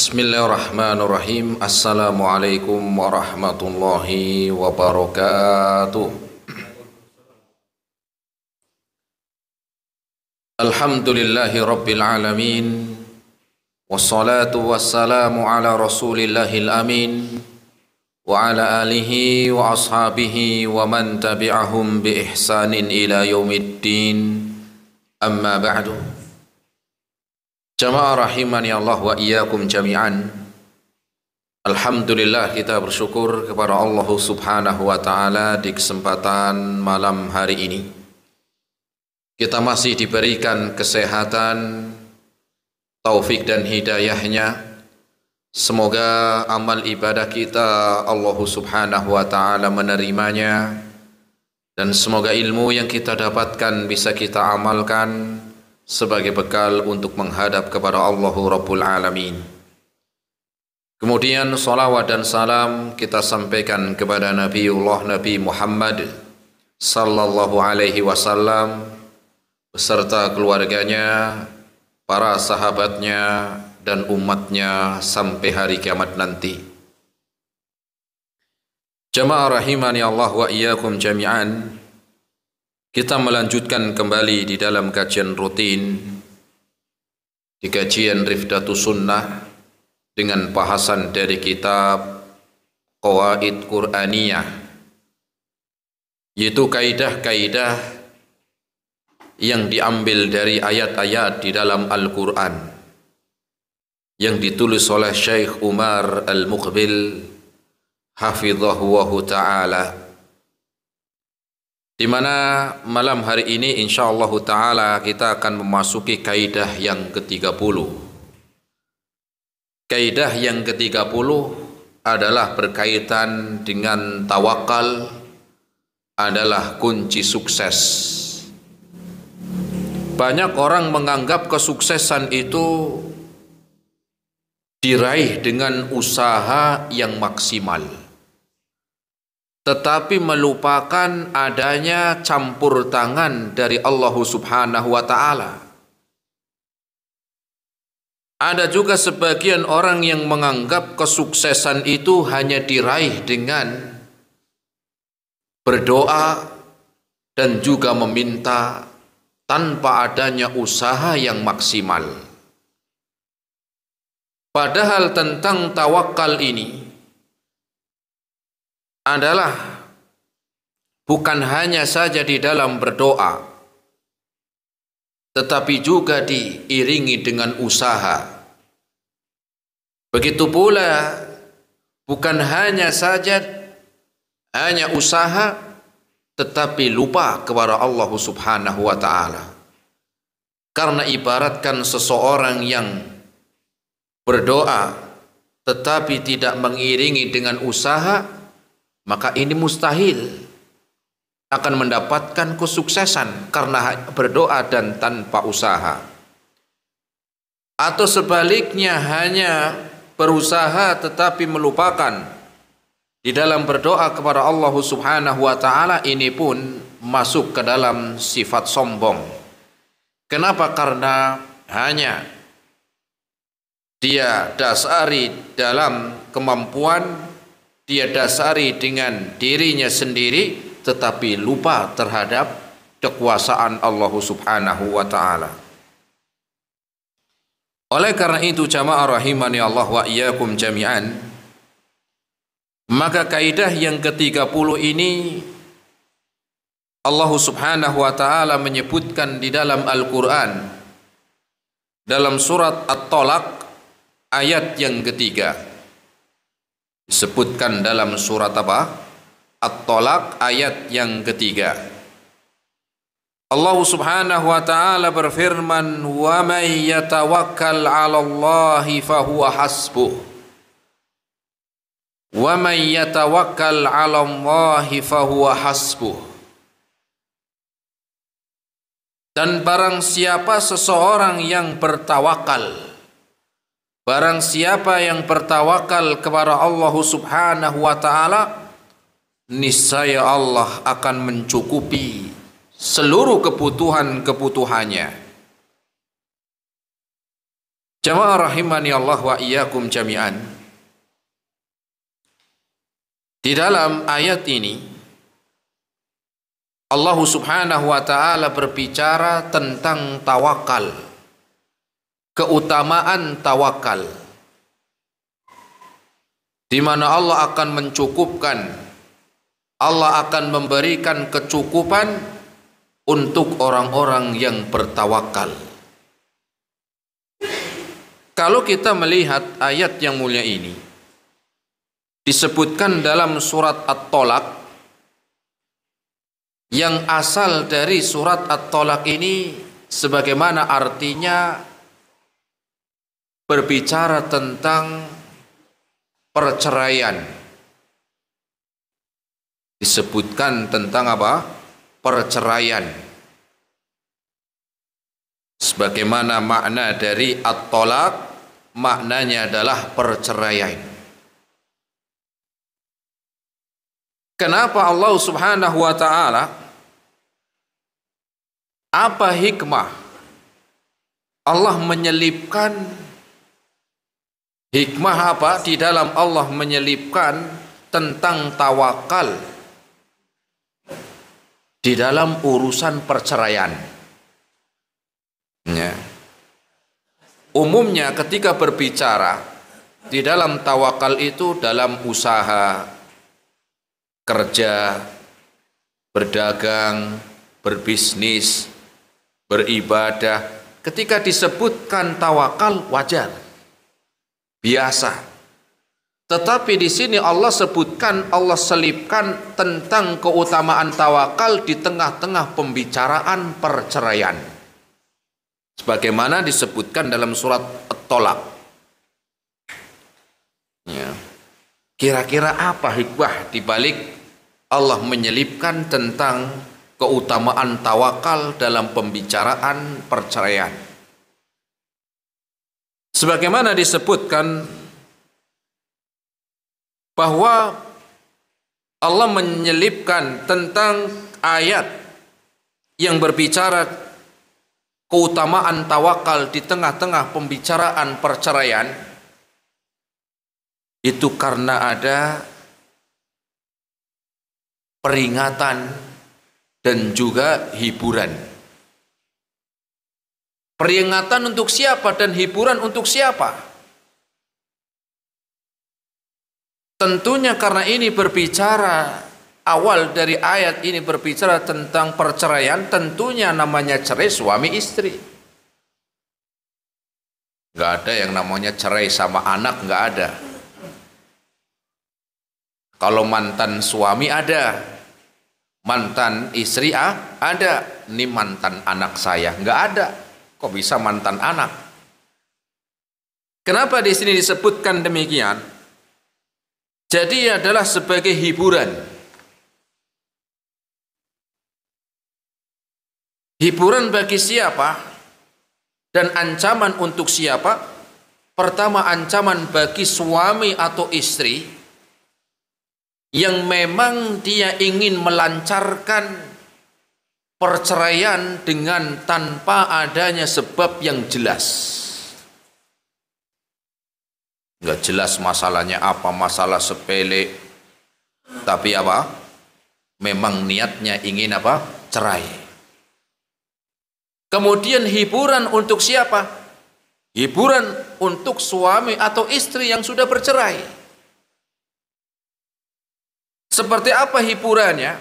Bismillahirrahmanirrahim. Assalamualaikum warahmatullahi wabarakatuh. Alhamdulillahi rabbil alamin. Wassalatu wassalamu ala rasulillahil amin wa ala alihi wa ashabihi wa man tabi'ahum bi ihsanin ila yaumiddin. Amma ba'du. Jamaah rahimani Allah wa iyyakum jami'an. Alhamdulillah, kita bersyukur kepada Allah Subhanahu wa taala di kesempatan malam hari ini. Kita masih diberikan kesehatan, taufik dan hidayahnya. Semoga amal ibadah kita Allah Subhanahu wa taala menerimanya, dan semoga ilmu yang kita dapatkan bisa kita amalkan sebagai bekal untuk menghadap kepada Allah Rabbul Alamin. Kemudian salawat dan salam kita sampaikan kepada Nabiullah Nabi Muhammad sallallahu alaihi wasallam beserta keluarganya, para sahabatnya dan umatnya sampai hari kiamat nanti. Jamaah rahimani Allah wa iyyakum jami'an. Kita melanjutkan kembali di dalam kajian rutin di kajian Rifdatus Sunnah dengan bahasan dari kitab Qawaid Qur'aniyah, yaitu kaidah-kaidah yang diambil dari ayat-ayat di dalam Al-Quran yang ditulis oleh Syekh Umar Al-Muqbil hafidhahu ta'ala, di mana malam hari ini insyaallah ta'ala kita akan memasuki kaidah yang ke-30. Kaidah yang ke-30 adalah berkaitan dengan tawakal adalah kunci sukses. Banyak orang menganggap kesuksesan itu diraih dengan usaha yang maksimal, tetapi melupakan adanya campur tangan dari Allah Subhanahu wa ta'ala. Ada juga sebagian orang yang menganggap kesuksesan itu hanya diraih dengan berdoa dan juga meminta tanpa adanya usaha yang maksimal. Padahal tentang tawakal ini adalah bukan hanya saja di dalam berdoa, tetapi juga diiringi dengan usaha. Begitu pula bukan hanya usaha, tetapi lupa kepada Allah Subhanahu wa ta'ala. Karena ibaratkan seseorang yang berdoa tetapi tidak mengiringi dengan usaha, maka ini mustahil akan mendapatkan kesuksesan karena berdoa dan tanpa usaha. Atau sebaliknya, hanya berusaha tetapi melupakan di dalam berdoa kepada Allah Subhanahu wa ta'ala, ini pun masuk ke dalam sifat sombong. Kenapa? Karena hanya dia dasari dalam kemampuan, dia dasari dengan dirinya sendiri, tetapi lupa terhadap kekuasaan Allah Subhanahu wa ta'ala. Oleh karena itu jamaah rahimani Allah wa iyyakum jami'an, maka kaidah yang ke-30 ini Allah Subhanahu wa ta'ala menyebutkan di dalam Al-Quran dalam surat At-Talaq ayat yang ketiga. Disebutkan dalam surat apa? At-Talaq ayat yang ketiga. Allah Subhanahu wa ta'ala berfirman, "Wa may yatawakkal 'ala Allahi fahuwa hasbuh." Wa may yatawakkal 'ala Allahi fahuwa hasbuh. Dan barang siapa seseorang yang bertawakal, barang siapa yang bertawakal kepada Allah Subhanahu wa ta'ala, niscaya Allah akan mencukupi seluruh kebutuhan-kebutuhannya. Jamaah rahimani Allah wa iyyakum jami'an. Di dalam ayat ini Allah Subhanahu wa taala berbicara tentang tawakal, keutamaan tawakal, di mana Allah akan mencukupkan, Allah akan memberikan kecukupan untuk orang-orang yang bertawakal. Kalau kita melihat ayat yang mulia ini, disebutkan dalam surat At-Tolak, yang asal dari surat At-Tolak ini sebagaimana artinya berbicara tentang perceraian. Disebutkan tentang apa? Perceraian. Sebagaimana makna dari At-Tolak, maknanya adalah perceraian. Kenapa Allah Subhanahu wa taala, apa hikmah Allah menyelipkan, hikmah apa di dalam Allah menyelipkan tentang tawakal di dalam urusan perceraian? Ya. Umumnya ketika berbicara di dalam tawakal itu dalam usaha, kerja, berdagang, berbisnis, beribadah, ketika disebutkan tawakal wajar, biasa. Tetapi di sini Allah sebutkan, Allah selipkan tentang keutamaan tawakal di tengah-tengah pembicaraan perceraian. Sebagaimana disebutkan dalam surat At-Tolak. Ya. Kira-kira apa hikmah dibalik Allah menyelipkan tentang keutamaan tawakal dalam pembicaraan perceraian? Sebagaimana disebutkan bahwa Allah menyelipkan tentang ayat yang berbicara keutamaan tawakal di tengah-tengah pembicaraan perceraian, itu karena ada peringatan dan juga hiburan. Peringatan untuk siapa dan hiburan untuk siapa? Tentunya karena ini berbicara, awal dari ayat ini berbicara tentang perceraian, tentunya namanya cerai suami istri. Nggak ada yang namanya cerai sama anak, nggak ada. Kalau mantan suami ada, mantan istri ada. Ini mantan anak saya, nggak ada. Kok bisa mantan anak? Kenapa di sini disebutkan demikian? Jadi adalah sebagai hiburan. Hiburan bagi siapa? Dan ancaman untuk siapa? Pertama, ancaman bagi suami atau istri yang memang dia ingin melancarkan perceraian dengan tanpa adanya sebab yang jelas. Nggak jelas masalahnya apa, masalah sepele, tapi apa? Memang niatnya ingin apa? Cerai. Kemudian hiburan untuk siapa? Hiburan untuk suami atau istri yang sudah bercerai. Seperti apa hiburannya?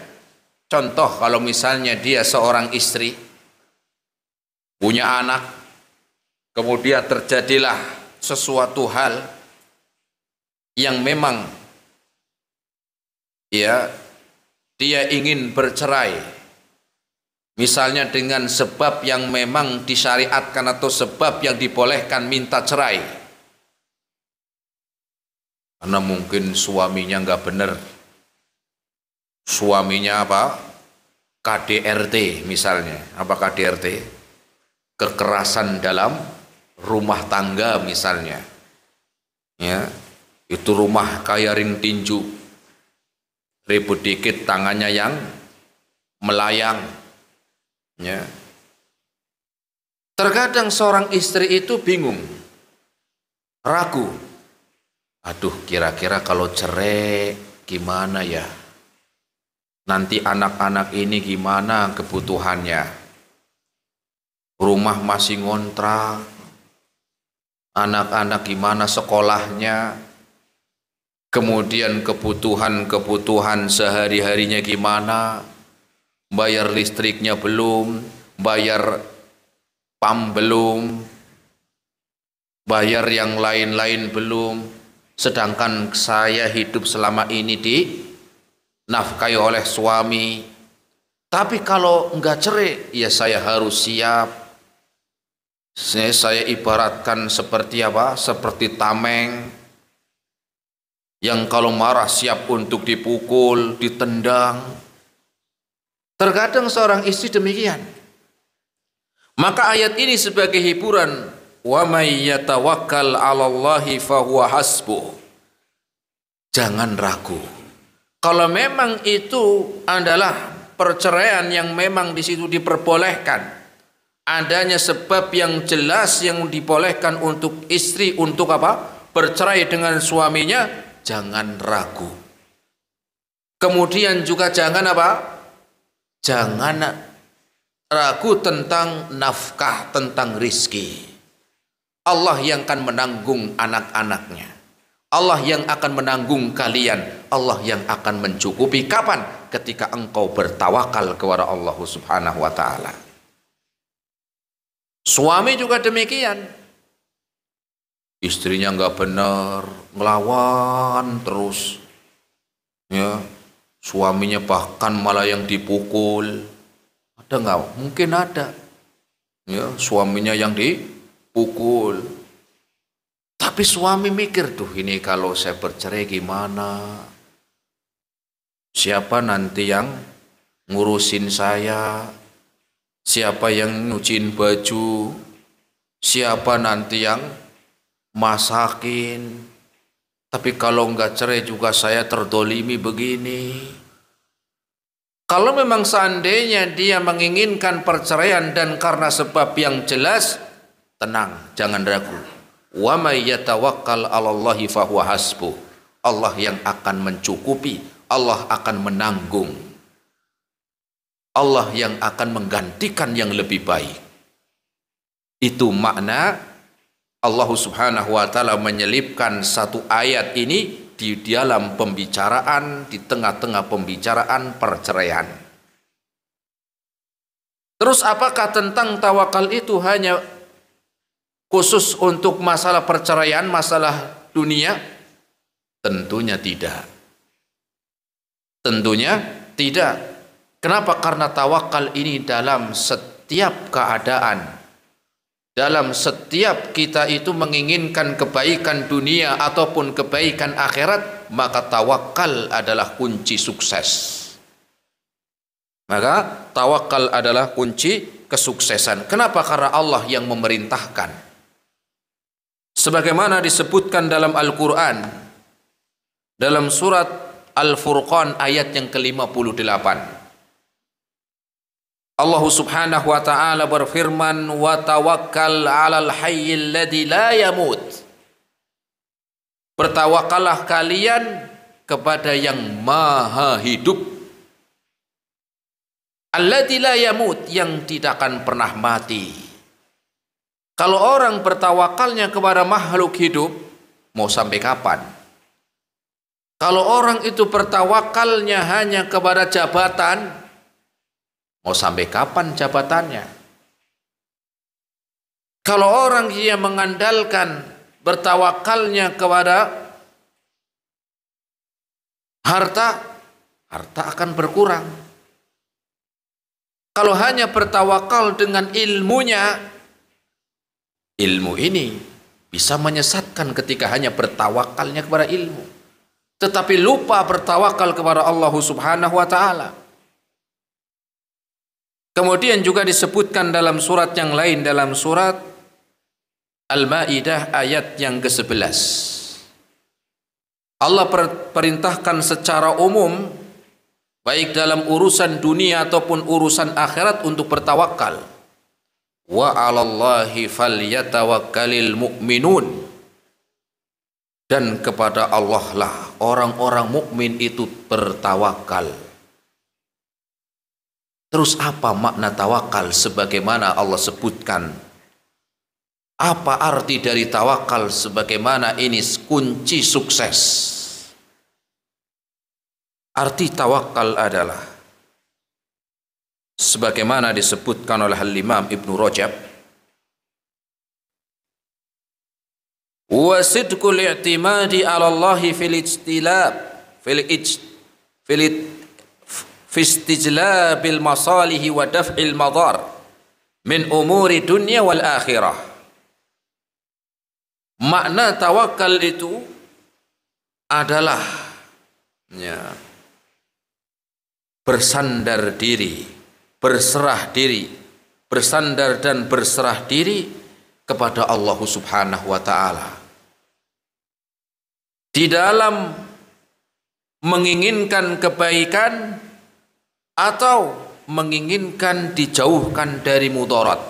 Contoh, kalau misalnya dia seorang istri, punya anak, kemudian terjadilah sesuatu hal yang memang ya dia ingin bercerai, misalnya dengan sebab yang memang disyariatkan atau sebab yang dibolehkan, minta cerai karena mungkin suaminya nggak benar, suaminya apa? KDRT misalnya. Apa KDRT? Kekerasan dalam rumah tangga misalnya. Ya, itu rumah kayak ring tinju, ribut dikit tangannya yang melayang. Ya. Terkadang seorang istri itu bingung, ragu. Aduh, kira-kira kalau cerai gimana ya? Nanti anak-anak ini gimana kebutuhannya? Rumah masih ngontrak. Anak-anak gimana sekolahnya? Kemudian kebutuhan sehari-harinya gimana? Bayar listriknya belum, bayar PAM belum, bayar yang lain-lain belum. Sedangkan saya hidup selama ini dinafkahi oleh suami. Tapi kalau enggak cerai, ya saya harus siap. Saya ibaratkan seperti apa? Seperti tameng yang kalau marah siap untuk dipukul, ditendang. Terkadang seorang istri demikian. Maka ayat ini sebagai hiburan, wa may yatawakkal 'alallahi fahuwa hasbuh. Jangan ragu. Kalau memang itu adalah perceraian yang memang di situ diperbolehkan, adanya sebab yang jelas yang dibolehkan untuk istri untuk apa? Bercerai dengan suaminya, jangan ragu. Kemudian juga jangan apa? Jangan ragu tentang nafkah, tentang rizki. Allah yang akan menanggung anak-anaknya. Allah yang akan menanggung kalian. Allah yang akan mencukupi. Kapan? Ketika engkau bertawakal kepada Allah Subhanahu wa ta'ala. Suami juga demikian. Istrinya nggak benar, ngelawan terus. Ya, suaminya bahkan malah yang dipukul. Ada nggak? Mungkin ada. Ya, suaminya yang dipukul. Tapi suami mikir, tuh ini kalau saya bercerai gimana? Siapa nanti yang ngurusin saya? Siapa yang nyuciin baju? Siapa nanti yang masakin? Tapi kalau enggak cerai juga saya terdolimi begini. Kalau memang seandainya dia menginginkan perceraian dan karena sebab yang jelas, tenang, jangan ragu. Wa may yatawakkal 'alallahi fahuwa hasbuh. Allah yang akan mencukupi, Allah akan menanggung. Allah yang akan menggantikan yang lebih baik. Itu makna Allah Subhanahu wa ta'ala menyelipkan satu ayat ini di dalam pembicaraan, di tengah-tengah pembicaraan perceraian. Terus apakah tentang tawakal itu hanya khusus untuk masalah perceraian, masalah dunia? Tentunya tidak. Tentunya tidak. Kenapa? Karena tawakal ini dalam setiap keadaan. Dalam setiap kita itu menginginkan kebaikan dunia ataupun kebaikan akhirat, maka tawakal adalah kunci sukses. Maka tawakal adalah kunci kesuksesan. Kenapa? Karena Allah yang memerintahkan. Sebagaimana disebutkan dalam Al-Quran, dalam surat Al-Furqan ayat yang ke-58. Allah Subhanahu wa ta'ala berfirman, wa tawakkal 'alal hayyil ladzi la yamut. Bertawakallah kalian kepada yang maha hidup, alladzi la yamut, yang tidak akan pernah mati. Kalau orang bertawakalnya kepada makhluk hidup, mau sampai kapan? Kalau orang itu bertawakalnya hanya kepada jabatan, mau sampai kapan jabatannya? Kalau orang yang mengandalkan bertawakalnya kepada harta, harta akan berkurang. Kalau hanya bertawakal dengan ilmunya, ilmu ini bisa menyesatkan ketika hanya bertawakalnya kepada ilmu, tetapi lupa bertawakal kepada Allah Subhanahu wa ta'ala. Kemudian juga disebutkan dalam surat yang lain, dalam surat Al-Maidah ayat yang ke-11. Allah perintahkan secara umum, baik dalam urusan dunia ataupun urusan akhirat, untuk bertawakal. Wa 'alallahi falyatawakkalil mu'minun. Dan kepada Allah lah orang-orang mukmin itu bertawakal. Terus apa makna tawakal sebagaimana Allah sebutkan? Apa arti dari tawakal sebagaimana ini kunci sukses? Arti tawakal adalah sebagaimana disebutkan oleh Al-Imam Ibnu Rajab, wa sidqul i'timadi 'ala Allah fil ijtilab fi istijlabil masalihi wa daf'il madar min umuri dunya wal akhirah. Makna tawakal itu adalah bersandar diri, berserah diri, bersandar dan berserah diri kepada Allah Subhanahu wa taala di dalam menginginkan kebaikan atau menginginkan dijauhkan dari mudarat,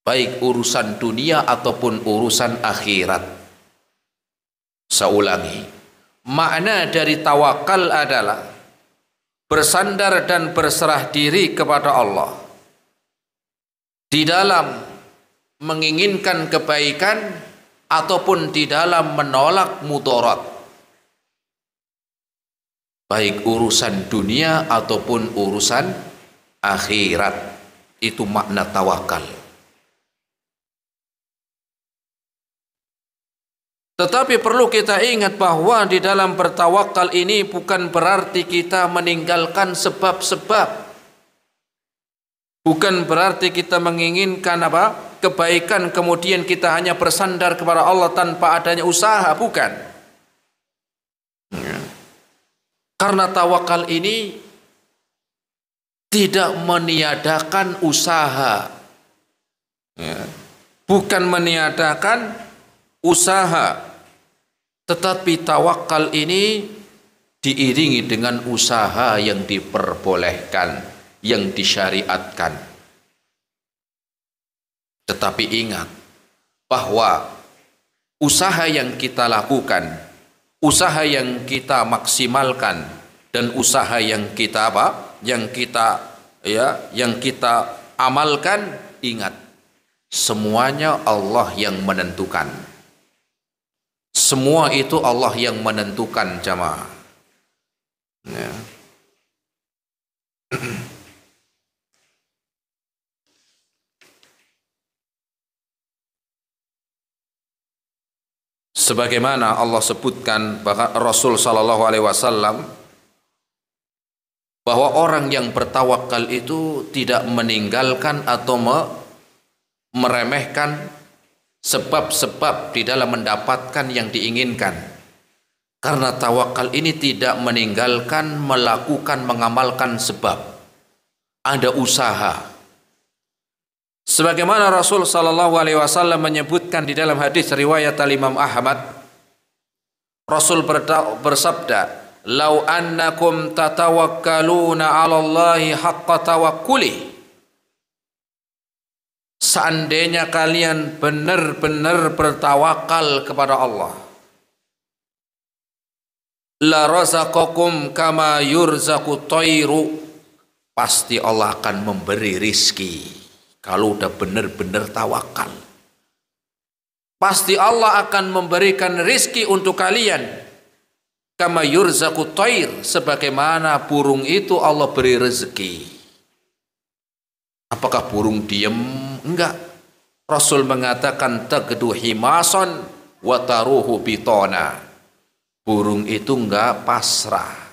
baik urusan dunia ataupun urusan akhirat. Saya ulangi, makna dari tawakal adalah bersandar dan berserah diri kepada Allah di dalam menginginkan kebaikan ataupun di dalam menolak mudarat, baik urusan dunia ataupun urusan akhirat. Itu makna tawakal. Tetapi perlu kita ingat bahwa di dalam bertawakal ini bukan berarti kita meninggalkan sebab-sebab. Bukan berarti kita menginginkan kebaikan kemudian kita hanya bersandar kepada Allah tanpa adanya usaha, bukan. Karena tawakal ini tidak meniadakan usaha, bukan meniadakan usaha, tetapi tawakal ini diiringi dengan usaha yang diperbolehkan, yang disyariatkan. Tetapi ingat bahwa usaha yang kita lakukan, usaha yang kita maksimalkan, dan usaha yang kita yang kita amalkan, ingat semuanya Allah yang menentukan. Semua itu Allah yang menentukan, jamaah. Sebagaimana Allah sebutkan bahwa Rasul sallallahu alaihi wasallam bahwa orang yang bertawakal itu tidak meninggalkan atau meremehkan sebab-sebab di dalam mendapatkan yang diinginkan. Karena tawakal ini tidak meninggalkan melakukan, mengamalkan sebab. Ada usaha. Sebagaimana Rasul sallallahu alaihi wasallam menyebutkan di dalam hadis riwayat Imam Ahmad, Rasul bersabda, "Lau annakum tatawakkaluna 'ala Allahi haqqa tawakkuli." Seandainya kalian benar-benar bertawakal kepada Allah, la razaqakum kama yurzaqu thairu, pasti Allah akan memberi rizki. Kalau udah benar-benar tawakal, pasti Allah akan memberikan rizki untuk kalian. Kama yurzaqu thair, sebagaimana burung itu Allah beri rezeki. Apakah burung diam? Enggak. Rasul mengatakan tagdu himason wa taruhu bitona. Burung itu enggak pasrah.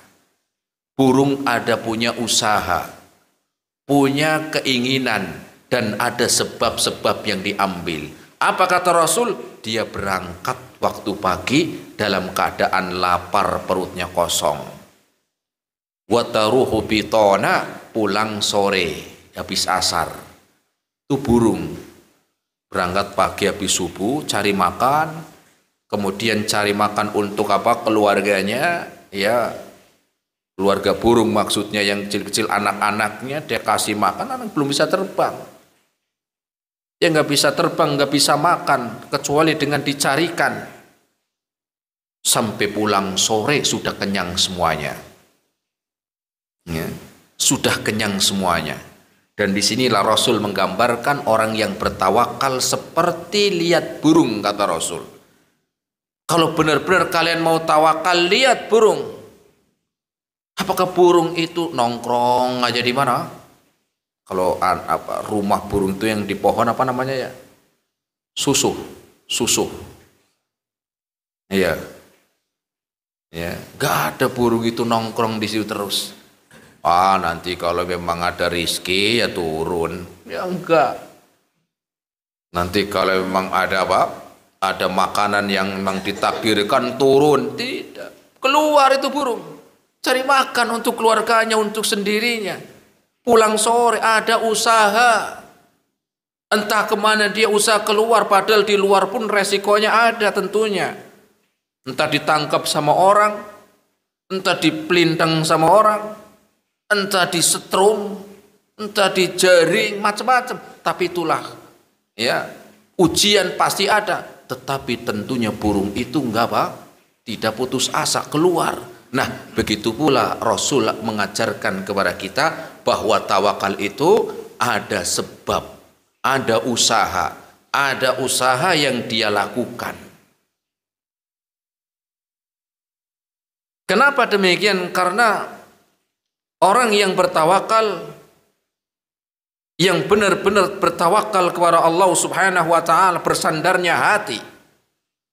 Burung ada punya usaha, punya keinginan, dan ada sebab-sebab yang diambil. Apa kata Rasul? Dia berangkat waktu pagi dalam keadaan lapar, perutnya kosong. Wataruhu bitona, pulang sore habis asar. Itu burung berangkat pagi habis subuh cari makan, kemudian cari makan untuk keluarganya, keluarga burung maksudnya yang kecil-kecil, anak-anaknya dia kasih makan, anak belum bisa terbang. Dia nggak bisa terbang, nggak bisa makan, kecuali dengan dicarikan. Sampai pulang sore sudah kenyang semuanya. Ya, sudah kenyang semuanya. Dan disinilah Rasul menggambarkan orang yang bertawakal seperti lihat burung, kata Rasul. Kalau benar-benar kalian mau tawakal, lihat burung. Apakah burung itu nongkrong aja di mana? Kalau rumah burung itu yang di pohon apa namanya ya? Susuh. Iya. Ya, nggak ada burung itu nongkrong di situ terus. Nanti kalau memang ada rizki ya turun. Ya enggak. Nanti kalau memang ada ada makanan yang memang ditakdirkan turun. Tidak. Keluar itu burung. Cari makan untuk keluarganya, untuk sendirinya. Pulang sore ada usaha. Entah kemana dia usaha keluar, padahal di luar pun resikonya ada tentunya. Entah ditangkap sama orang, entah dipelintang sama orang, entah disetrum, entah dijaring, macam-macam. Tapi itulah, ya, ujian pasti ada. Tetapi tentunya burung itu tidak putus asa keluar. Nah, begitu pula Rasul mengajarkan kepada kita bahwa tawakal itu ada sebab, ada usaha yang dia lakukan. Kenapa demikian? Karena orang yang bertawakal, yang benar-benar bertawakal kepada Allah Subhanahu wa taala, bersandarnya hati,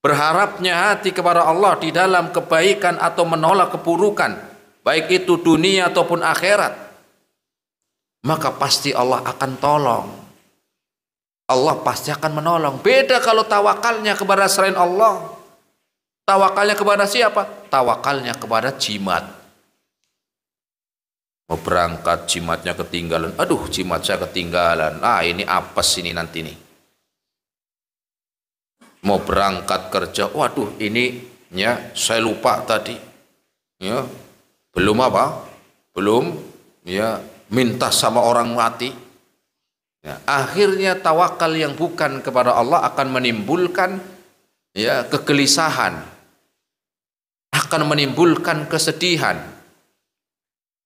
berharapnya hati kepada Allah di dalam kebaikan atau menolak keburukan, baik itu dunia ataupun akhirat, maka pasti Allah akan tolong. Allah pasti akan menolong. Beda kalau tawakalnya kepada selain Allah. Tawakalnya kepada siapa? Tawakalnya kepada jimat. Mau berangkat jimatnya ketinggalan. Aduh, jimat saya ketinggalan. Ini apes ini nanti nih. Mau berangkat kerja, waduh ini ya saya lupa tadi. Ya, belum ya minta sama orang mati. Ya, akhirnya tawakal yang bukan kepada Allah akan menimbulkan ya kegelisahan, akan menimbulkan kesedihan.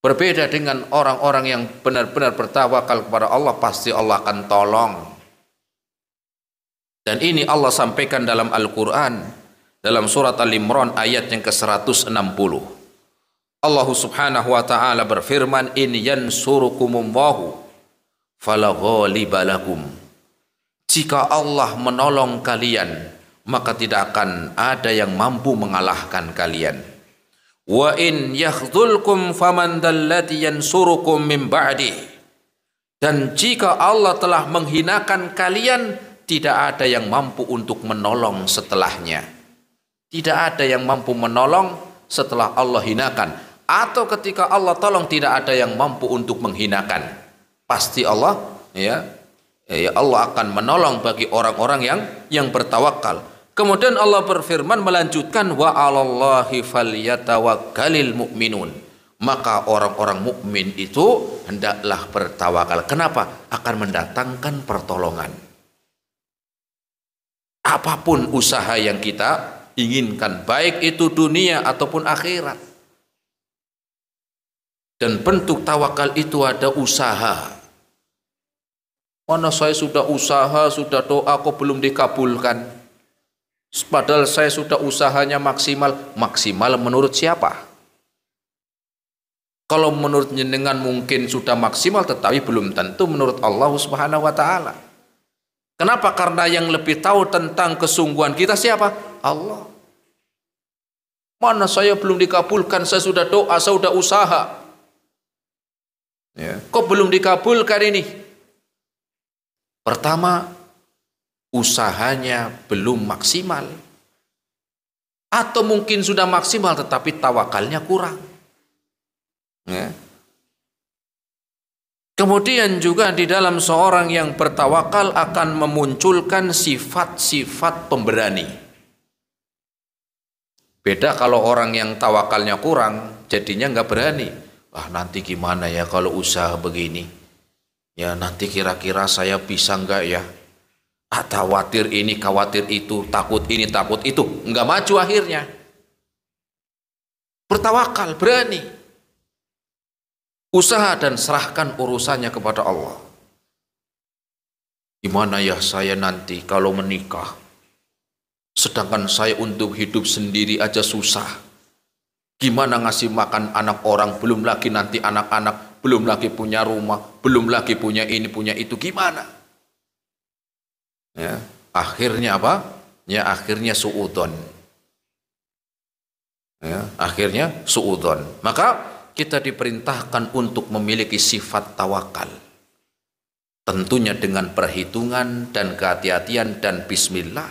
Berbeda dengan orang-orang yang benar-benar bertawakal kepada Allah, pasti Allah akan tolong. Dan ini Allah sampaikan dalam Al-Quran, dalam surat Al-Imran ayat yang ke-160. Allah Subhanahu wa ta'ala berfirman, in yansurukumullahu fala ghaliba lakum. Jika Allah menolong kalian, maka tidak akan ada yang mampu mengalahkan kalian. Wa in yakhdhulkum faman dallati yansurukum min ba'di. Dan jika Allah telah menghinakan kalian, tidak ada yang mampu untuk menolong setelahnya. Tidak ada yang mampu menolong setelah Allah hinakan. Atau ketika Allah tolong, tidak ada yang mampu untuk menghinakan. Pasti Allah Allah akan menolong bagi orang-orang yang bertawakal. Kemudian Allah berfirman melanjutkan, wa 'alallahi falyatawakkalul mu'minun. Maka orang-orang mukmin itu hendaklah bertawakal. Kenapa? Akan mendatangkan pertolongan. Apapun usaha yang kita inginkan, baik itu dunia ataupun akhirat. Dan bentuk tawakal itu ada usaha. Mana saya sudah usaha, sudah doa kok belum dikabulkan. Padahal saya sudah usahanya maksimal. Maksimal menurut siapa? Kalau menurut jenengan mungkin sudah maksimal, tetapi belum tentu menurut Allah Subhanahu wa ta'ala. Kenapa? Karena yang lebih tahu tentang kesungguhan kita siapa? Allah. Mana saya belum dikabulkan, saya sudah doa, saya sudah usaha. Ya. Kok belum dikabulkan ini? Pertama, usahanya belum maksimal. Atau mungkin sudah maksimal tetapi tawakalnya kurang. Ya. Kemudian juga di dalam seorang yang bertawakal akan memunculkan sifat-sifat pemberani. Beda kalau orang yang tawakalnya kurang, jadinya nggak berani. Nanti gimana ya kalau usaha begini? Ya nanti kira-kira saya bisa nggak ya? Khawatir ini, khawatir itu, takut ini, takut itu. Enggak maju akhirnya. Bertawakal, berani. Usaha dan serahkan urusannya kepada Allah. Gimana ya saya nanti kalau menikah? Sedangkan saya untuk hidup sendiri aja susah. Gimana ngasih makan anak orang, belum lagi nanti anak-anak, belum lagi punya rumah, belum lagi punya ini, punya itu, gimana? Ya, akhirnya apa? Ya, akhirnya suudzon. Ya, akhirnya suudzon. Maka kita diperintahkan untuk memiliki sifat tawakal. Tentunya dengan perhitungan dan kehati-hatian dan bismillah.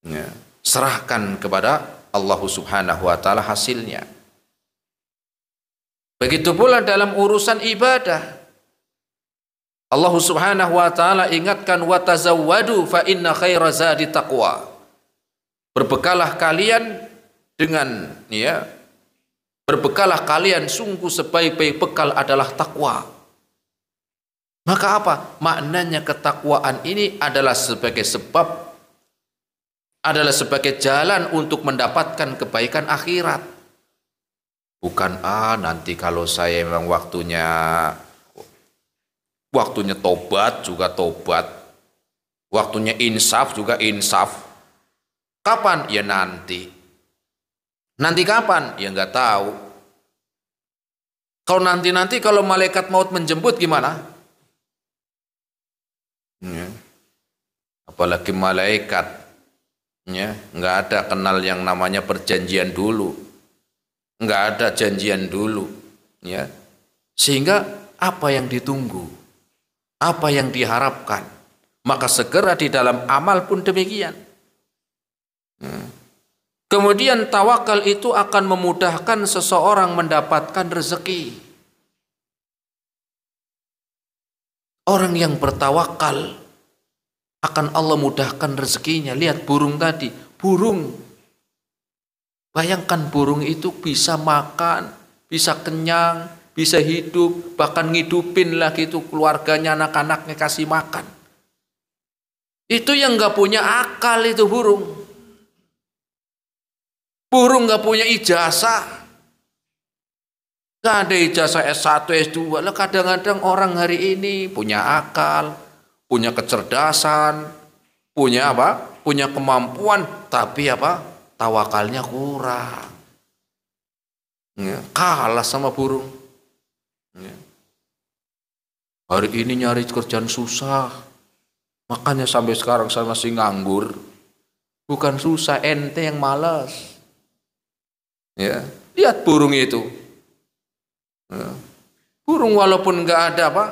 Ya, serahkan kepada Allah Subhanahu wa taala hasilnya. Begitu pula dalam urusan ibadah. Allah Subhanahu wa taala ingatkan wa tazawwadu fa inna khaira zadi taqwa. Berbekalah kalian dengan berbekalah kalian sungguh sebaik-baik bekal adalah takwa. Maka apa? Maknanya ketakwaan ini adalah sebagai sebab, adalah sebagai jalan untuk mendapatkan kebaikan akhirat. Bukan nanti kalau saya memang waktunya tobat juga tobat, waktunya insaf juga insaf. Kapan? Ya nanti. Nanti kapan? Ya nggak tahu. Kalau nanti kalau malaikat maut menjemput gimana? Ya. Apalagi malaikat, ya, nggak ada kenal yang namanya perjanjian dulu, nggak ada janjian dulu, ya. Sehingga apa yang ditunggu? Apa yang diharapkan? Maka segera di dalam amal pun demikian. Kemudian tawakal itu akan memudahkan seseorang mendapatkan rezeki. Orang yang bertawakal akan Allah mudahkan rezekinya. Lihat burung tadi, burung. Bayangkan burung itu bisa makan, bisa kenyang, bisa hidup, bahkan ngidupin lagi itu keluarganya, anak-anaknya kasih makan. Itu yang nggak punya akal itu burung. Burung nggak punya ijazah. Nggak ada ijazah S1, S2. Lah kadang-kadang orang hari ini punya akal, punya kecerdasan, punya apa? Punya kemampuan, tapi apa? Tawakalnya kurang. Ya, kalah sama burung. Ya. Hari ini nyari kerjaan susah, makanya sampai sekarang saya masih nganggur. Bukan susah, ente yang malas. Ya, lihat burung itu. Ya. Burung walaupun nggak ada apa,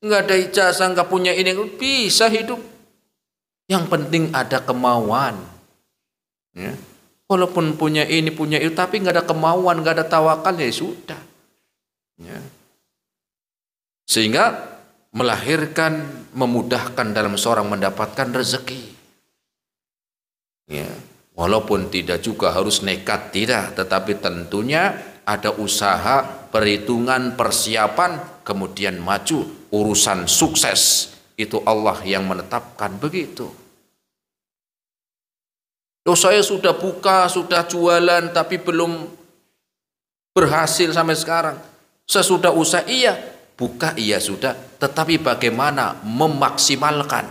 nggak ada ijazah, nggak punya ini, bisa hidup. Yang penting ada kemauan. Ya. Walaupun punya ini, punya itu, tapi nggak ada kemauan, nggak ada tawakal, ya sudah. Ya. Sehingga melahirkan, memudahkan dalam seorang mendapatkan rezeki. Ya. Walaupun tidak juga harus nekat, tidak, tetapi tentunya ada usaha, perhitungan, persiapan, kemudian maju. Urusan sukses itu Allah yang menetapkan begitu. Oh, saya sudah buka, sudah jualan, tapi belum berhasil sampai sekarang. Saya sudah usaha, iya, buka, iya sudah, tetapi bagaimana memaksimalkan?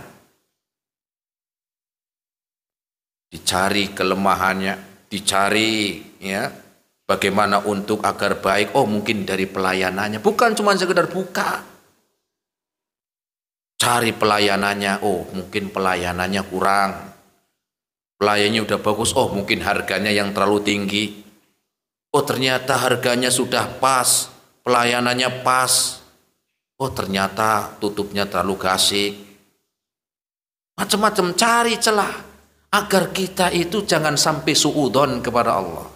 Dicari kelemahannya, dicari ya bagaimana untuk agar baik. Oh, mungkin dari pelayanannya, bukan cuma sekedar buka. Cari pelayanannya, oh mungkin pelayanannya kurang. Pelayannya udah bagus, oh mungkin harganya yang terlalu tinggi. Oh ternyata harganya sudah pas, pelayanannya pas. Oh ternyata tutupnya terlalu gasik. Macam-macam, cari celah agar kita itu jangan sampai suudzon kepada Allah.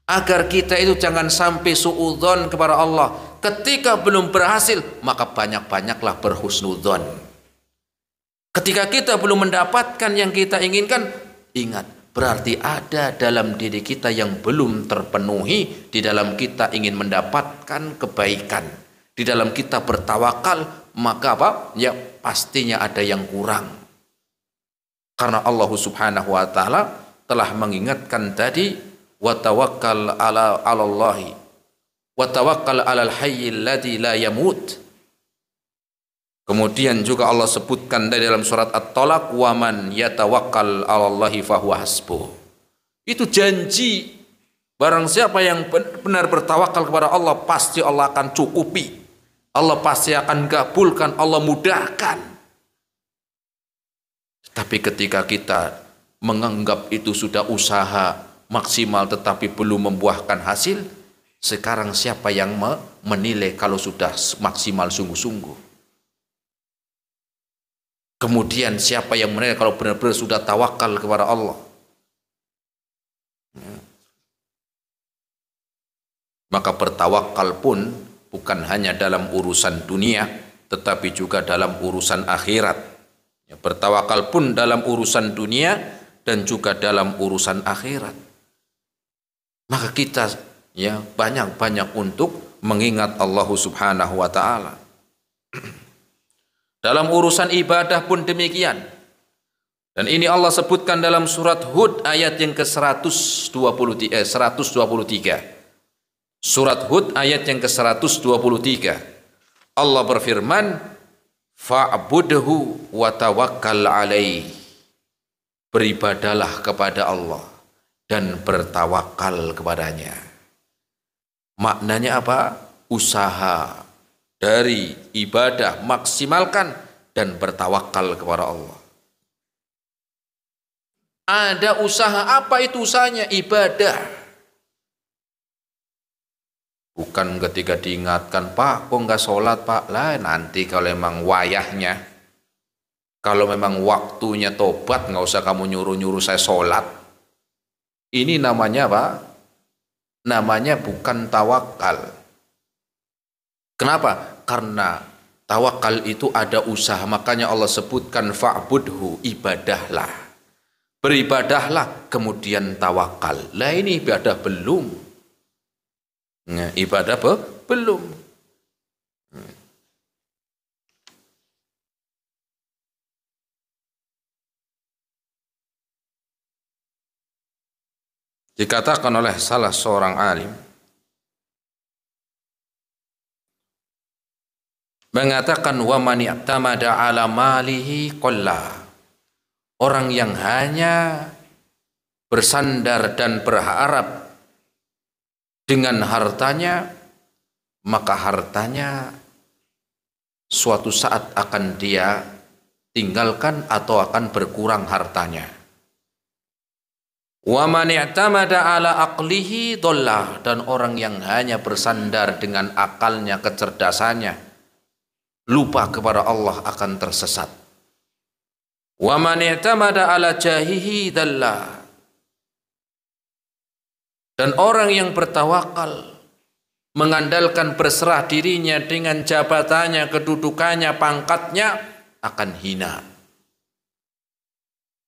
Agar kita itu jangan sampai suudzon kepada Allah. Ketika belum berhasil, maka banyak-banyaklah berhusnudzon. Ketika kita belum mendapatkan yang kita inginkan, ingat, berarti ada dalam diri kita yang belum terpenuhi. Di dalam kita ingin mendapatkan kebaikan, di dalam kita bertawakal, maka apa? Ya pastinya ada yang kurang. Karena Allah Subhanahu wa taala telah mengingatkan tadi, wa tawakkal 'ala Allahi wa tawakkal 'alal hayyil ladzi la yamut. Kemudian juga Allah sebutkan dari dalam surat At-Talaq, wa man yatawakkal 'alallahi fahuwa hasbuh. Itu janji, barang siapa yang benar bertawakal kepada Allah, pasti Allah akan cukupi. Allah pasti akan kabulkan, Allah mudahkan. Tapi ketika kita menganggap itu sudah usaha maksimal tetapi belum membuahkan hasil, sekarang siapa yang menilai kalau sudah maksimal sungguh-sungguh? Kemudian siapa yang menilai kalau benar-benar sudah tawakal kepada Allah? Maka bertawakal pun bukan hanya dalam urusan dunia, tetapi juga dalam urusan akhirat. Bertawakal pun dalam urusan dunia dan juga dalam urusan akhirat. Maka kita ya banyak-banyak untuk mengingat Allah Subhanahu wa taala. Dalam urusan ibadah pun demikian. Dan ini Allah sebutkan dalam surat Hud ayat yang ke-123. Surat Hud ayat yang ke-123. Allah berfirman, fa'budhu wa tawakkal alaih. Beribadalah kepada Allah dan bertawakal kepadanya. Maknanya apa? Usaha dari ibadah maksimalkan dan bertawakal kepada Allah. Ada usaha, apa itu usahanya? Ibadah. Bukan ketika diingatkan, Pak, kok nggak sholat, Pak? Lah nanti kalau memang wayahnya, kalau memang waktunya tobat, nggak usah kamu nyuruh-nyuruh saya sholat. Ini namanya apa? Namanya bukan tawakal. Kenapa? Karena tawakal itu ada usaha. Makanya Allah sebutkan fa'budhu, ibadahlah. Beribadahlah, kemudian tawakal. Lah ini ibadah belum. Nah, ibadah belum. Dikatakan oleh salah seorang alim, mengatakan wa man i'tamada ala malihi qalla. Orang yang hanya bersandar dan berharap dengan hartanya, maka hartanya suatu saat akan dia tinggalkan atau akan berkurang hartanya. Wa man i'tamada ala aqlihi dhalla. Dan orang yang hanya bersandar dengan akalnya, kecerdasannya, lupa kepada Allah, akan tersesat. Wa man i'tamada ala jahihi dhalla. Dan orang yang bertawakal, mengandalkan berserah dirinya dengan jabatannya, kedudukannya, pangkatnya, akan hina.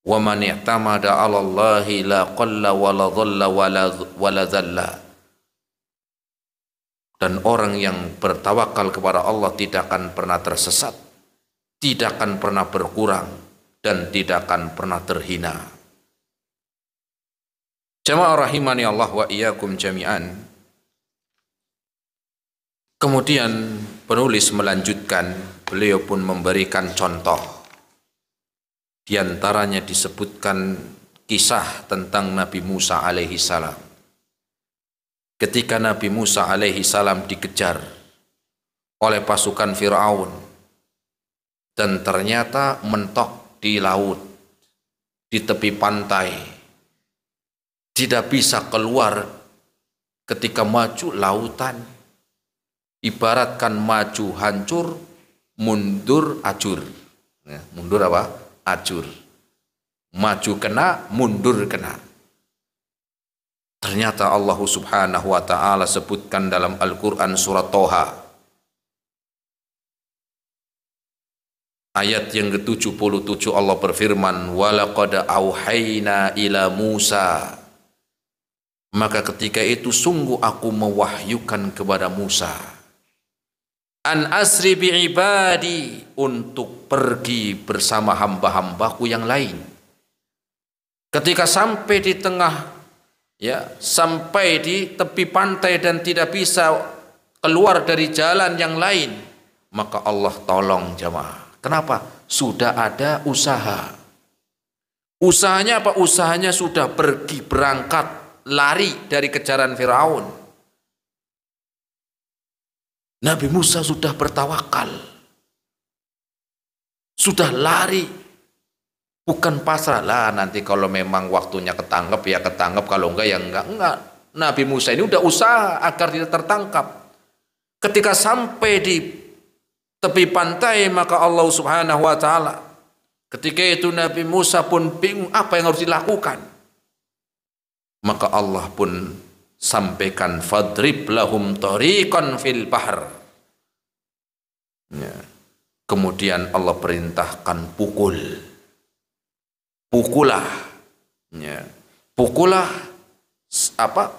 Wa man i'tamada 'ala Allahi la qalla wa la dhalla wa la dhalla. Dan orang yang bertawakal kepada Allah tidak akan pernah tersesat, tidak akan pernah berkurang, dan tidak akan pernah terhina. Jamaah rahimani Allah wa iyyakum jami'an. Kemudian penulis melanjutkan, beliau pun memberikan contoh. Di antaranya disebutkan kisah tentang Nabi Musa alaihi salam. Ketika Nabi Musa alaihi salam dikejar oleh pasukan Fir'aun dan ternyata mentok di laut, di tepi pantai, tidak bisa keluar. Ketika maju lautan, ibaratkan maju hancur, mundur acur. Mundur apa? Acur. Maju kena, mundur kena. Ternyata Allah Subhanahu wa ta'ala sebutkan dalam Al-Quran surat Toha ayat yang ke-77, Allah berfirman, walaqad auhayna ila Musa. Maka ketika itu sungguh aku mewahyukan kepada Musa. an asri bi ibadi, untuk pergi bersama hamba-hambaku yang lain. Ketika sampai di tengah, sampai di tepi pantai dan tidak bisa keluar dari jalan yang lain, maka Allah tolong jamaah. Kenapa? Sudah ada usaha. Usahanya apa? Usahanya sudah pergi, berangkat, lari dari kejaran Firaun. Nabi Musa sudah bertawakal, sudah lari, bukan pasrah lah nanti kalau memang waktunya ketangkep ya ketangkep, kalau enggak ya enggak. Nabi Musa ini udah usaha agar tidak tertangkap. Ketika sampai di tepi pantai, maka Allah Subhanahu wa taala, ketika itu Nabi Musa pun bingung apa yang harus dilakukan. Maka Allah pun sampaikan fadrib lahum tariqan fil bahr. Kemudian Allah perintahkan pukul. Pukulah.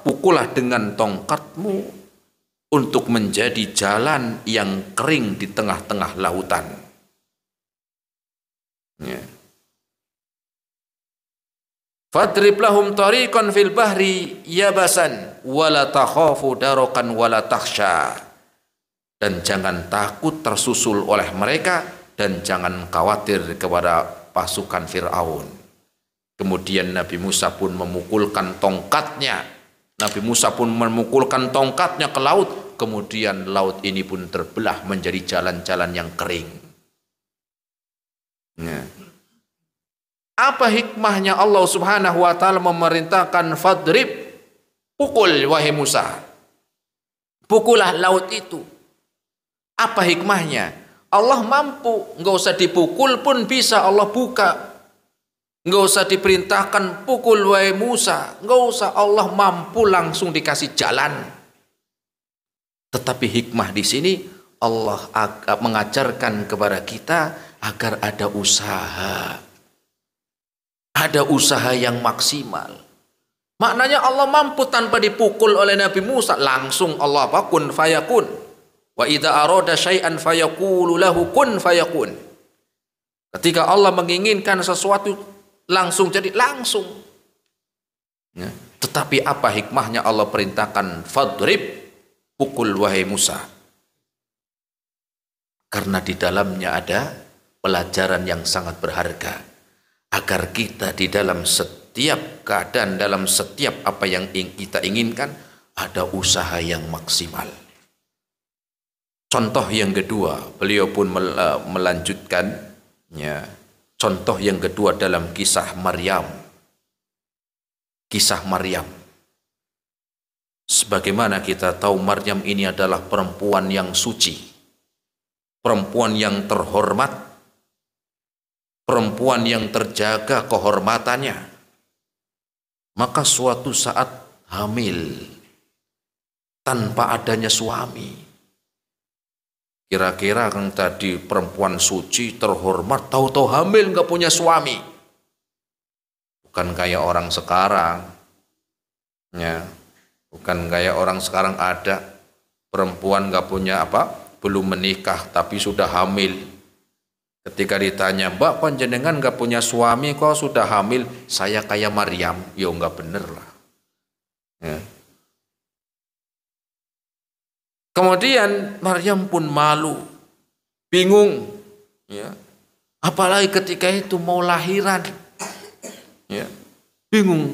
Pukulah dengan tongkatmu untuk menjadi jalan yang kering di tengah-tengah lautan. Fadrib lahum tariqan fil bahri yabasan wala takhafu darakan wala takhsha. Dan jangan takut tersusul oleh mereka dan jangan khawatir kepada pasukan Firaun. Kemudian Nabi Musa pun memukulkan tongkatnya. Nabi Musa pun memukulkan tongkatnya ke laut. Kemudian laut ini pun terbelah menjadi jalan-jalan yang kering. Apa hikmahnya Allah Subhanahu wa taala memerintahkan fadrib, pukul wahai Musa. Pukullah laut itu. Apa hikmahnya? Allah mampu, enggak usah dipukul pun bisa Allah buka. Enggak usah diperintahkan pukul wahai Musa, enggak usah, Allah mampu langsung dikasih jalan. Tetapi hikmah di sini Allah mengajarkan kepada kita agar ada usaha. Ada usaha yang maksimal. Maknanya Allah mampu tanpa dipukul oleh Nabi Musa, langsung Allah kun fayakun. Wa idza arada syai'an fayaqulu lahu kun fayakun. Ketika Allah menginginkan sesuatu langsung jadi langsung. Tetapi apa hikmahnya Allah perintahkan fadrib, pukul wahai Musa? Karena di dalamnya ada pelajaran yang sangat berharga. Agar kita di dalam setiap keadaan, dalam setiap apa yang kita inginkan, ada usaha yang maksimal. Contoh yang kedua, beliau pun melanjutkan, contoh yang kedua dalam kisah Maryam. Kisah Maryam. Sebagaimana kita tahu Maryam ini adalah perempuan yang suci, perempuan yang terhormat, perempuan yang terjaga kehormatannya. Maka suatu saat hamil tanpa adanya suami. Kira-kira kan tadi perempuan suci, terhormat, tahu-tahu hamil nggak punya suami. Bukan kayak orang sekarang. Bukan kayak orang sekarang ada perempuan nggak punya belum menikah tapi sudah hamil. Ketika ditanya, Mbak panjenengan nggak punya suami kok sudah hamil? Saya kayak Maryam. Ya nggak bener lah. Kemudian Maryam pun malu, bingung, apalagi ketika itu mau lahiran, bingung,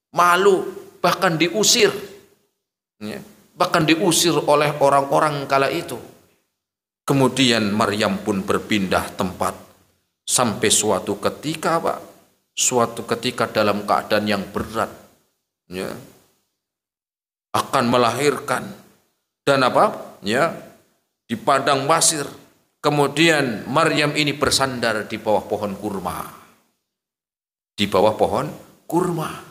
malu, bahkan diusir, oleh orang-orang kala itu. Kemudian Maryam pun berpindah tempat sampai suatu ketika dalam keadaan yang berat, akan melahirkan. Dan di padang pasir. Kemudian Maryam ini bersandar di bawah pohon kurma. Di bawah pohon kurma.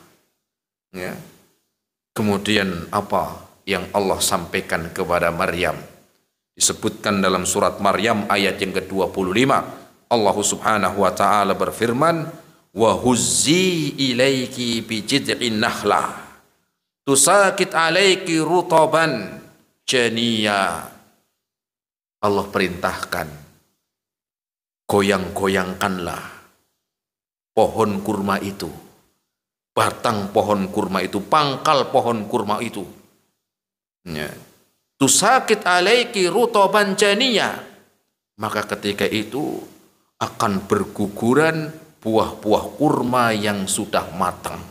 Kemudian apa yang Allah sampaikan kepada Maryam? Disebutkan dalam surat Maryam ayat yang ke-25. Allah Subhanahu wa taala berfirman, "Wa huzzi ilaiki bi jid'in nakhlah tusaqit alaiki rutaban janiya." Allah perintahkan, goyang-goyangkanlah pohon kurma itu, batang pohon kurma itu, pangkal pohon kurma itu. Ya. Tusakit alaiki rutoban janiya. Maka ketika itu akan berguguran buah-buah kurma yang sudah matang,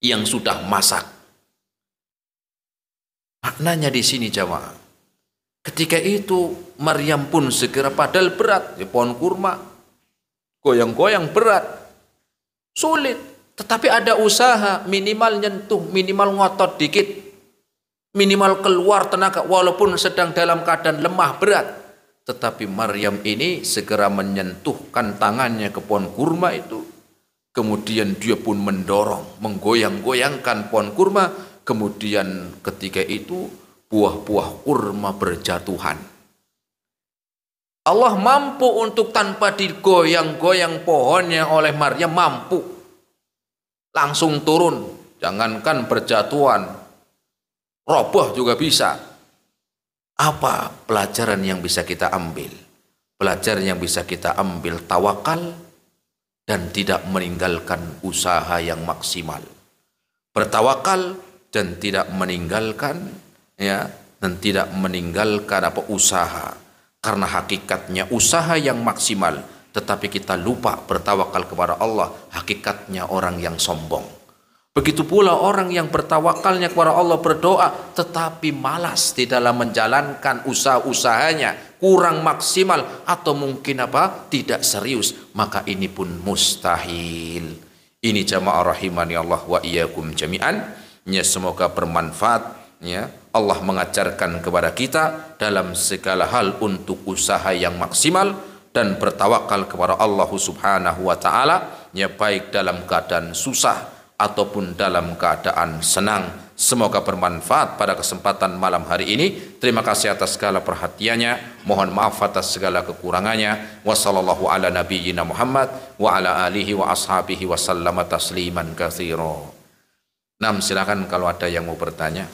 yang sudah masak. Maknanya di sini jamaah, ketika itu Maryam pun segera, padahal berat, ya, pohon kurma goyang-goyang berat, sulit, tetapi ada usaha, minimal nyentuh, minimal ngotot dikit, minimal keluar tenaga walaupun sedang dalam keadaan lemah berat. Tetapi Maryam ini segera menyentuhkan tangannya ke pohon kurma itu, kemudian dia pun mendorong, menggoyang-goyangkan pohon kurma, kemudian ketika itu buah-buah kurma berjatuhan. Allah mampu untuk tanpa digoyang-goyang pohonnya oleh Maryam, mampu langsung turun, jangankan berjatuhan, roboh juga bisa. Apa pelajaran yang bisa kita ambil? Pelajaran yang bisa kita ambil, tawakal dan tidak meninggalkan usaha yang maksimal. Bertawakal dan tidak meninggalkan, ya, dan tidak meninggalkan usaha. Karena hakikatnya usaha yang maksimal, tetapi kita lupa bertawakal kepada Allah, hakikatnya orang yang sombong. Begitu pula orang yang bertawakalnya kepada Allah, berdoa, tetapi malas di dalam menjalankan usaha-usahanya, kurang maksimal, atau mungkin tidak serius, maka ini pun mustahil. Ini jamaah rahimani Allah wa iyyakum jami'an. Ya, semoga bermanfaat. Ya, Allah mengajarkan kepada kita dalam segala hal untuk usaha yang maksimal dan bertawakal kepada Allah Subhanahu wa taala, ya, baik dalam keadaan susah ataupun dalam keadaan senang. Semoga bermanfaat pada kesempatan malam hari ini. Terima kasih atas segala perhatiannya. Mohon maaf atas segala kekurangannya. Wassallallahu ala nabiyyina Muhammad wa ala alihi wa ashabihi wa sallama tasliman katsira. Nah, silakan kalau ada yang mau bertanya.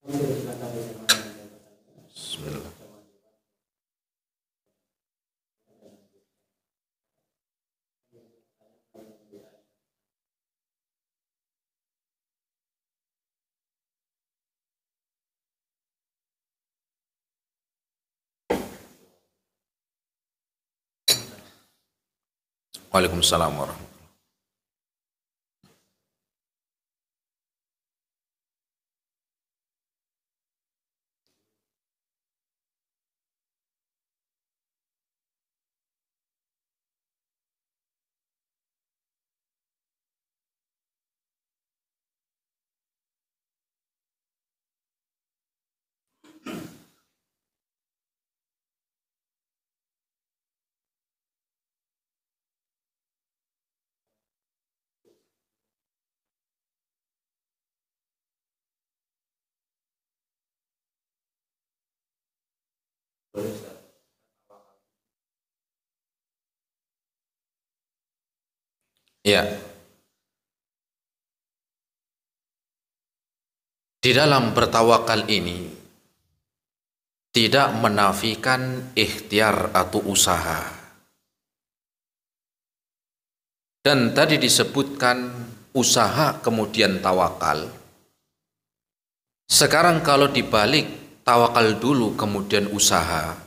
Bismillah. Waalaikumsalam warahmatullahi. Ya, di dalam bertawakal ini tidak menafikan ikhtiar atau usaha. Dan tadi disebutkan usaha kemudian tawakal. Sekarang kalau dibalik, tawakal dulu kemudian usaha,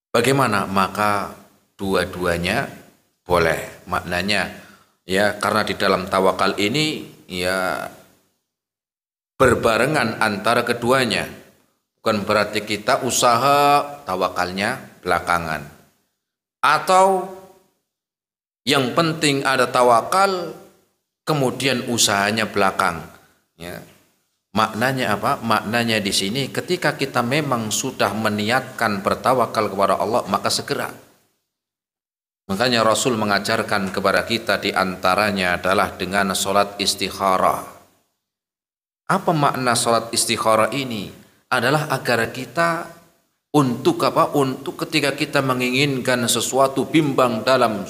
bagaimana? Maka dua-duanya boleh. Maknanya, ya, karena di dalam tawakal ini, ya, berbarengan antara keduanya. Bukan berarti kita usaha, tawakalnya belakangan. Atau yang penting ada tawakal, kemudian usahanya belakang. Ya. Maknanya apa? Maknanya di sini ketika kita memang sudah meniatkan bertawakal kepada Allah, maka segera. Makanya Rasul mengajarkan kepada kita di antaranya adalah dengan sholat istikharah. Apa makna sholat istikharah ini? Adalah agar kita untuk apa? Untuk ketika kita menginginkan sesuatu, bimbang dalam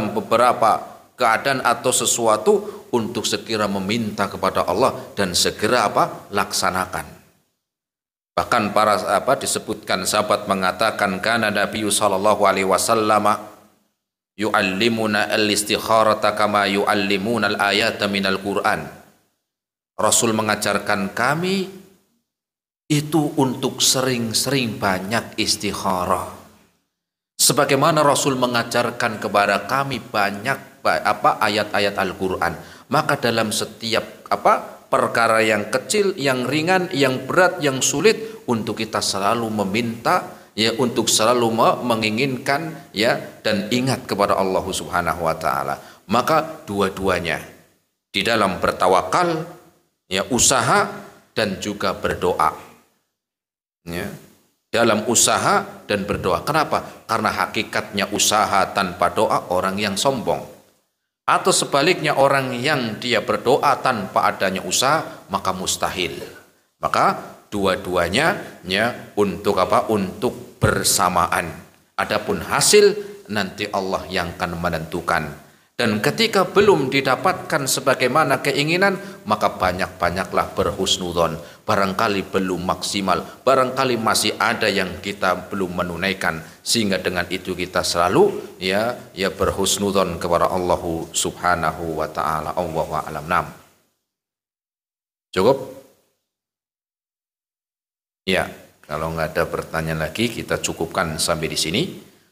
beberapa keadaan atau sesuatu, untuk segera meminta kepada Allah dan segera laksanakan. Bahkan disebutkan sahabat mengatakan kana Nabi sallallahu alaihi wasallam yu'allimuna al-istikharata kama yu'allimuna al-ayata minal Qur'an. Rasul mengajarkan kami itu untuk sering-sering banyak istikharah. Sebagaimana Rasul mengajarkan kepada kami banyak ayat-ayat Al-Qur'an, maka dalam setiap perkara yang kecil, yang ringan, yang berat, yang sulit, untuk kita selalu meminta, ya, untuk selalu menginginkan, ya, dan ingat kepada Allah Subhanahu wa taala. Maka dua-duanya di dalam bertawakal, ya, usaha dan juga berdoa. Ya, dalam usaha dan berdoa. Kenapa? Karena hakikatnya usaha tanpa doa orang yang sombong. Atau sebaliknya orang yang dia berdoa tanpa adanya usaha maka mustahil. Maka dua-duanya, ya, untuk Untuk bersamaan. Adapun hasil nanti Allah yang akan menentukan. Dan ketika belum didapatkan sebagaimana keinginan, maka banyak-banyaklah berhusnudzon. Barangkali belum maksimal, barangkali masih ada yang kita belum menunaikan, sehingga dengan itu kita selalu ya berhusnudzon kepada Allah Subhanahu wa taala. Allahu a'lam. Nam. Cukup? Ya, kalau nggak ada pertanyaan lagi kita cukupkan sampai di sini.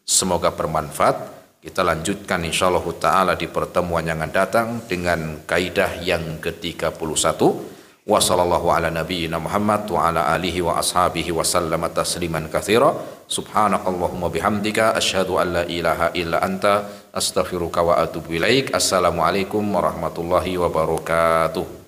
Semoga bermanfaat. Kita lanjutkan insyaallah ta'ala di pertemuan yang akan datang dengan kaidah yang ke-31. Wa sallallahu ala nabiyyina Muhammad wa ala alihi wa ashabihi wa sallama tasliman katsira. Subhanakallahumma bihamdika asyhadu an la ilaha illa anta astaghfiruka wa atubu ilaik. Assalamualaikum warahmatullahi wabarakatuh.